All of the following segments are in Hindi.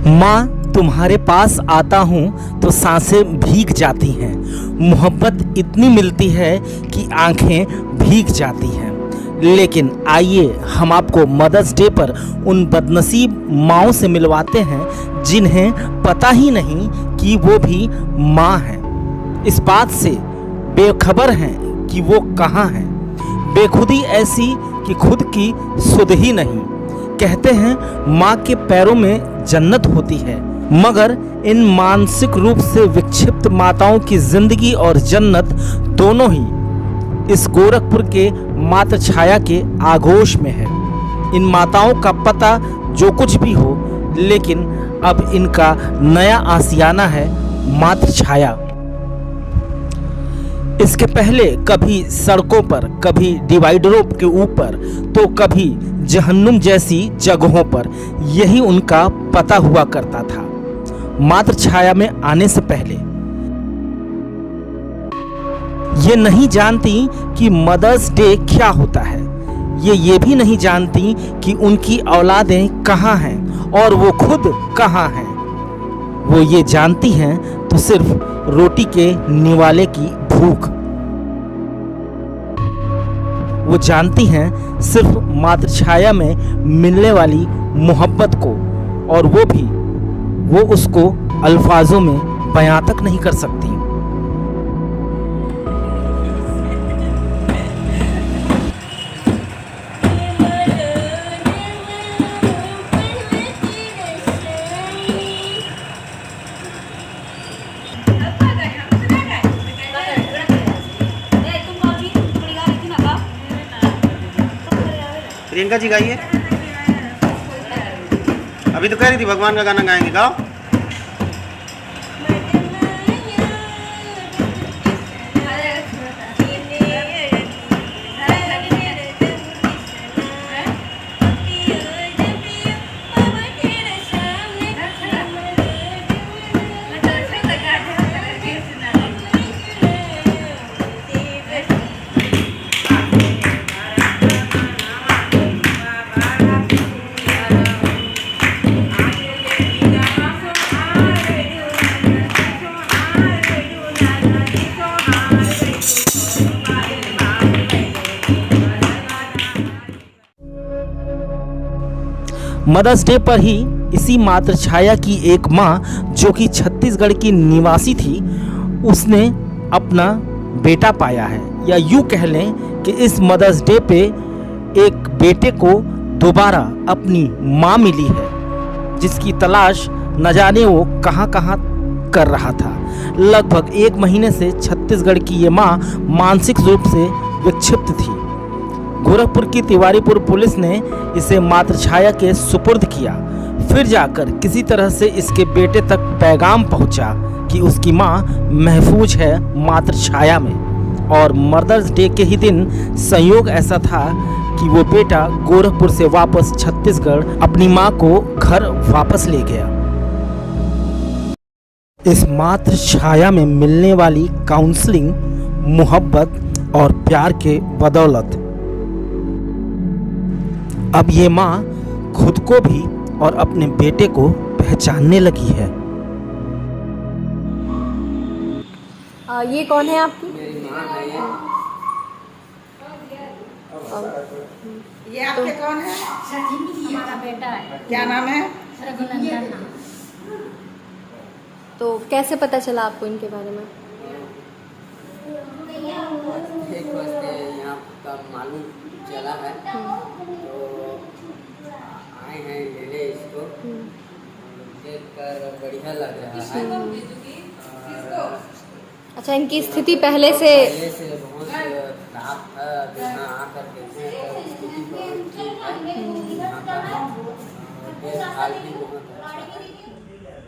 माँ, तुम्हारे पास आता हूँ तो सांसें भीग जाती हैं। मोहब्बत इतनी मिलती है कि आंखें भीग जाती हैं। लेकिन आइए हम आपको मदर्स डे पर उन बदनसीब माँओं से मिलवाते हैं जिन्हें पता ही नहीं कि वो भी माँ हैं। इस बात से बेखबर हैं कि वो कहाँ हैं। बेखुदी ऐसी कि खुद की सुध ही नहीं। कहते हैं माँ के पैरों में जन्नत होती है, मगर इन मानसिक रूप से विक्षिप्त माताओं की जिंदगी और जन्नत दोनों ही इस गोरखपुर के मातृ छाया के आगोश में है। इन माताओं का पता जो कुछ भी हो, लेकिन अब इनका नया आशियाना है मातृ छाया। इसके पहले कभी सड़कों पर, कभी डिवाइडरों के ऊपर, तो कभी जहन्नुम जैसी जगहों पर यही उनका पता हुआ करता था। मातृ छाया में आने से पहले ये नहीं जानती कि मदर्स डे क्या होता है। ये भी नहीं जानती कि उनकी औलादें कहाँ हैं और वो खुद कहाँ हैं। वो ये जानती हैं तो सिर्फ रोटी के निवाले की भूख। वो जानती हैं सिर्फ मातृ छाया में मिलने वाली मोहब्बत को, और वो उसको अल्फाजों में बयां तक नहीं कर सकती। प्रियंका जी गाइए। अभी तो कह रही थी भगवान का गाना गाएंगे, गाओ। मदर्स डे पर ही इसी मातृ छाया की एक माँ जो कि छत्तीसगढ़ की निवासी थी, उसने अपना बेटा पाया है। या यूँ कह लें कि इस मदर्स डे पे एक बेटे को दोबारा अपनी माँ मिली है, जिसकी तलाश न जाने वो कहाँ कहाँ कर रहा था। लगभग 1 महीने से छत्तीसगढ़ की ये माँ मानसिक रूप से विक्षिप्त थी। गोरखपुर की तिवारीपुर पुलिस ने इसे मातृ छाया के सुपुर्द किया। फिर जाकर किसी तरह से इसके बेटे तक पैगाम पहुंचा कि उसकी मां महफूज है मातृ छाया में। और मदर्स डे के ही दिन संयोग ऐसा था कि वो बेटा गोरखपुर से वापस छत्तीसगढ़ अपनी मां को घर वापस ले गया। इस मातृ छाया में मिलने वाली काउंसलिंग, मोहब्बत और प्यार के बदौलत अब ये माँ खुद को भी और अपने बेटे को पहचानने लगी है। ये कौन है आपकी? मेरी माँ है ये आपके कौन है? हमारा बेटा है। क्या नाम है? रघुनंदन। तो कैसे पता चला आपको इनके बारे में? एक वास्ते यहाँ का मालूम चला है, तो आए हैं लेने इसको। देख कर बढ़िया लग रहा है। और अच्छा, इनकी स्थिति पहले से बहुत खराब था। यहाँ आकर देखे तो स्थिति बहुत ठीक है। यहाँ का देखभाल भी बहुत अच्छा है।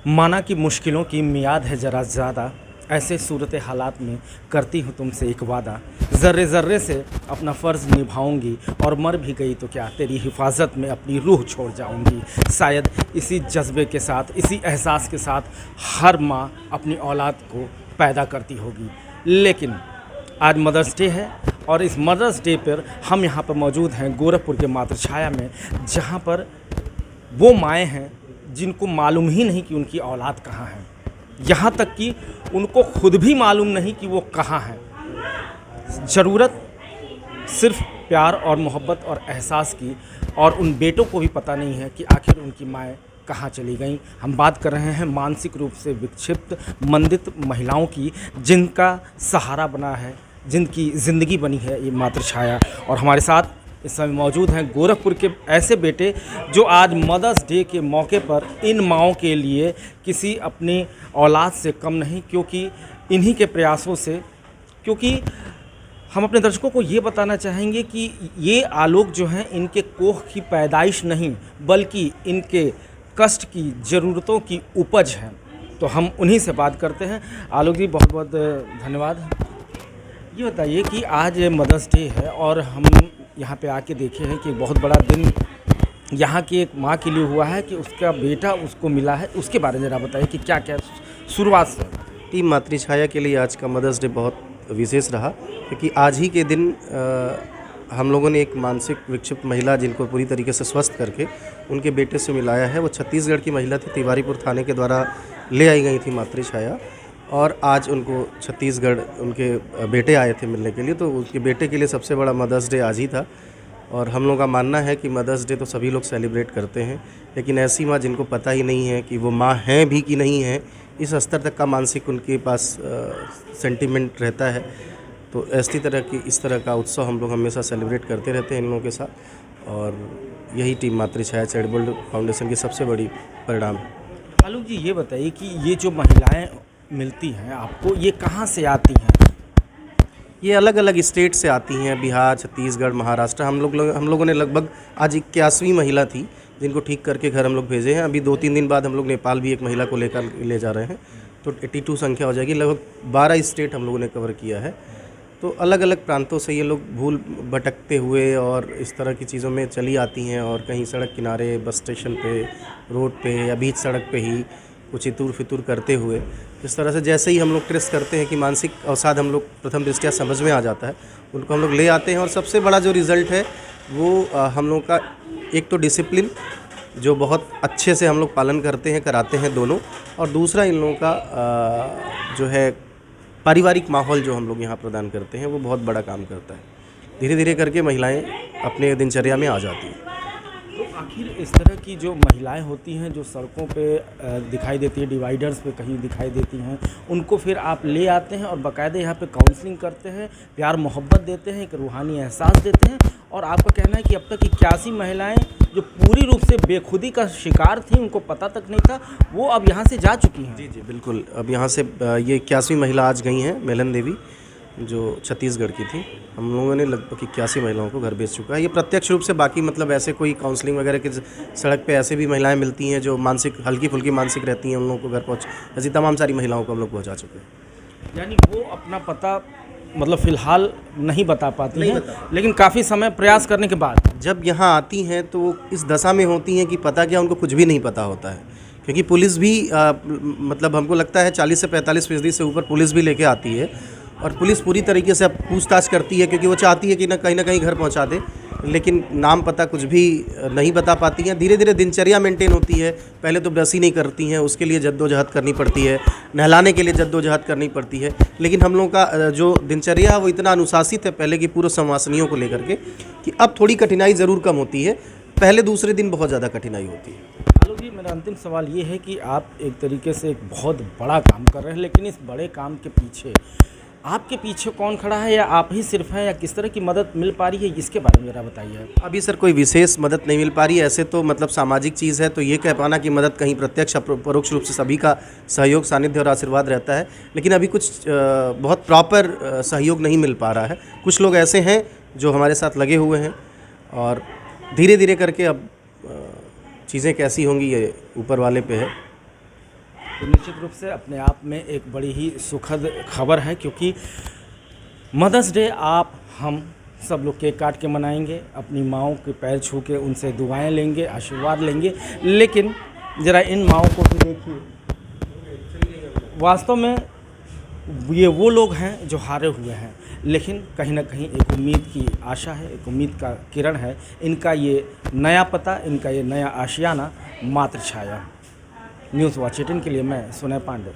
माना कि मुश्किलों की मियाद है ज़रा ज़्यादा, ऐसे सूरत हालात में करती हूँ तुमसे एक वादा। ज़र्रे ज़र्रे से अपना फ़र्ज़ निभाऊंगी, और मर भी गई तो क्या तेरी हिफाजत में अपनी रूह छोड़ जाऊंगी। शायद इसी जज्बे के साथ, इसी एहसास के साथ हर माँ अपनी औलाद को पैदा करती होगी। लेकिन आज मदर्स डे है, और इस मदर्स डे पर हम यहाँ पर मौजूद हैं गोरखपुर के मातृ छाया में, जहाँ पर वो माएँ हैं जिनको मालूम ही नहीं कि उनकी औलाद कहाँ है, यहाँ तक कि उनको खुद भी मालूम नहीं कि वो कहाँ हैं। ज़रूरत सिर्फ प्यार और मोहब्बत और एहसास की, और उन बेटों को भी पता नहीं है कि आखिर उनकी माएँ कहाँ चली गईं। हम बात कर रहे हैं मानसिक रूप से विक्षिप्त मंदित महिलाओं की, जिनका सहारा बना है, जिनकी ज़िंदगी बनी है ये मातृछाया। और हमारे साथ इस समय मौजूद हैं गोरखपुर के ऐसे बेटे जो आज मदर्स डे के मौके पर इन माँओं के लिए किसी अपनी औलाद से कम नहीं, क्योंकि इन्हीं के प्रयासों से, क्योंकि हम अपने दर्शकों को ये बताना चाहेंगे कि ये आलोक जो हैं इनके कोख की पैदाइश नहीं, बल्कि इनके कष्ट की, ज़रूरतों की उपज है। तो हम उन्हीं से बात करते हैं। आलोक जी, बहुत बहुत धन्यवाद। ये बताइए कि आज मदर्स डे है और हम यहाँ पे आके देखे हैं कि बहुत बड़ा दिन यहाँ की एक माँ के लिए हुआ है कि उसका बेटा उसको मिला है। उसके बारे में ज़रा बताइए कि क्या क्या शुरुआत से। टीम मातृछाया के लिए आज का मदर्स डे बहुत विशेष रहा, क्योंकि आज ही के दिन हम लोगों ने एक मानसिक विक्षिप्त महिला, जिनको पूरी तरीके से स्वस्थ करके उनके बेटे से मिलाया है। वो छत्तीसगढ़ की महिला थी, तिवारीपुर थाने के द्वारा ले आई गई थी मातृछाया, और आज उनको छत्तीसगढ़ उनके बेटे आए थे मिलने के लिए। तो उसके बेटे के लिए सबसे बड़ा मदर्स डे आज ही था। और हम लोगों का मानना है कि मदर्स डे तो सभी लोग सेलिब्रेट करते हैं, लेकिन ऐसी माँ जिनको पता ही नहीं है कि वो माँ हैं भी कि नहीं है, इस स्तर तक का मानसिक उनके पास सेंटिमेंट रहता है। तो इस तरह का उत्सव हम लोग हमेशा सेलिब्रेट करते रहते हैं इन लोगों के साथ, और यही टीम मातृछाया चैरिटेबल फाउंडेशन की सबसे बड़ी परिणाम है। आलोक जी, ये बताइए कि ये जो महिलाएं मिलती हैं आपको, ये कहाँ से आती हैं? ये अलग अलग स्टेट से आती हैं, बिहार, छत्तीसगढ़, महाराष्ट्र। हम लोगों ने लगभग आज 81वीं महिला थी जिनको ठीक करके घर हम लोग भेजे हैं। अभी 2-3 दिन बाद हम लोग नेपाल भी एक महिला को लेकर ले जा रहे हैं, तो 82 संख्या हो जाएगी। लगभग 12 स्टेट हम लोगों ने कवर किया है। तो अलग अलग प्रांतों से ये लोग भूल भटकते हुए और इस तरह की चीज़ों में चली आती हैं, और कहीं सड़क किनारे, बस स्टेशन पे, रोड पे या बीच सड़क पे ही कुछ इतूर फितूर करते हुए, इस तरह से जैसे ही हम लोग ट्रेस करते हैं कि मानसिक अवसाद हम लोग प्रथम दृष्टया समझ में आ जाता है, उनको हम लोग ले आते हैं। और सबसे बड़ा जो रिज़ल्ट है वो हम लोग का एक तो डिसिप्लिन, जो बहुत अच्छे से हम लोग पालन करते हैं, कराते हैं दोनों, और दूसरा इन लोगों का जो है पारिवारिक माहौल जो हम लोग यहाँ प्रदान करते हैं, वो बहुत बड़ा काम करता है। धीरे धीरे करके महिलाएं अपने दिनचर्या में आ जाती हैं। तो आखिर इस तरह की जो महिलाएं होती हैं जो सड़कों पे दिखाई देती हैं, डिवाइडर्स पे कहीं दिखाई देती हैं, उनको फिर आप ले आते हैं और बाकायदे यहाँ पे काउंसलिंग करते हैं, प्यार मोहब्बत देते हैं, एक रूहानी एहसास देते हैं। और आपका कहना है कि अब तक 81 महिलाएं जो पूरी रूप से बेखुदी का शिकार थी, उनको पता तक नहीं था, वो अब यहाँ से जा चुकी हैं। जी बिल्कुल। अब यहाँ से ये 81वीं महिला आज गई हैं, मेलन देवी, जो छत्तीसगढ़ की थी। हम लोगों ने लगभग 81 महिलाओं को घर भेज चुका है। ये प्रत्यक्ष रूप से, बाकी मतलब ऐसे कोई काउंसलिंग वगैरह की सड़क पे ऐसे भी महिलाएं मिलती हैं जो मानसिक हल्की फुल्की मानसिक रहती हैं, उन लोगों को घर पहुँच, ऐसी तमाम सारी महिलाओं को हम लोग पहुँचा चुके हैं। यानी वो अपना पता मतलब फ़िलहाल नहीं बता पाती हैं, लेकिन काफ़ी समय प्रयास करने के बाद जब यहाँ आती हैं तो वो इस दशा में होती हैं कि पता क्या, उनको कुछ भी नहीं पता होता है। क्योंकि पुलिस भी मतलब हमको लगता है 40 से 45% से ऊपर पुलिस भी लेके आती है, और पुलिस पूरी तरीके से अब पूछताछ करती है, क्योंकि वो चाहती है कि ना कहीं घर पहुंचा दे, लेकिन नाम पता कुछ भी नहीं बता पाती हैं। धीरे धीरे दिनचर्या मेंटेन होती है। पहले तो ब्रश ही नहीं करती हैं, उसके लिए जद्दोजहद करनी पड़ती है, नहलाने के लिए जद्दोजहद करनी पड़ती है। लेकिन हम लोगों का जो दिनचर्या है वो इतना अनुशासित है पहले की पूर्व संवासनियों को लेकर के, कि अब थोड़ी कठिनाई ज़रूर कम होती है। पहले दूसरे दिन बहुत ज़्यादा कठिनाई होती है। आलोक जी, मेरा अंतिम सवाल ये है कि आप एक तरीके से एक बहुत बड़ा काम कर रहे हैं, लेकिन इस बड़े काम के पीछे आपके पीछे कौन खड़ा है, या आप ही सिर्फ हैं, या किस तरह की मदद मिल पा रही है, इसके बारे में ज़रा बताइए। अभी सर कोई विशेष मदद नहीं मिल पा रही है। ऐसे तो मतलब सामाजिक चीज़ है, तो ये कह पाना कि मदद कहीं प्रत्यक्ष परोक्ष रूप से सभी का सहयोग, सानिध्य और आशीर्वाद रहता है, लेकिन अभी कुछ बहुत प्रॉपर सहयोग नहीं मिल पा रहा है। कुछ लोग ऐसे हैं जो हमारे साथ लगे हुए हैं, और धीरे धीरे करके अब चीज़ें कैसी होंगी ये ऊपर वाले पे है। तो निश्चित रूप से अपने आप में एक बड़ी ही सुखद खबर है, क्योंकि मदर्स डे आप हम सब लोग केक काट के मनाएंगे, अपनी माँओं के पैर छू के उनसे दुआएं लेंगे, आशीर्वाद लेंगे, लेकिन ज़रा इन माँओं को भी देखिए। वास्तव में ये वो लोग हैं जो हारे हुए हैं, लेकिन कहीं ना कहीं एक उम्मीद की आशा है, एक उम्मीद का किरण है। इनका ये नया पता, इनका ये नया आशियाना मातृछाया। न्यूज़ वॉच 18 के लिए मैं सुनय पांडे।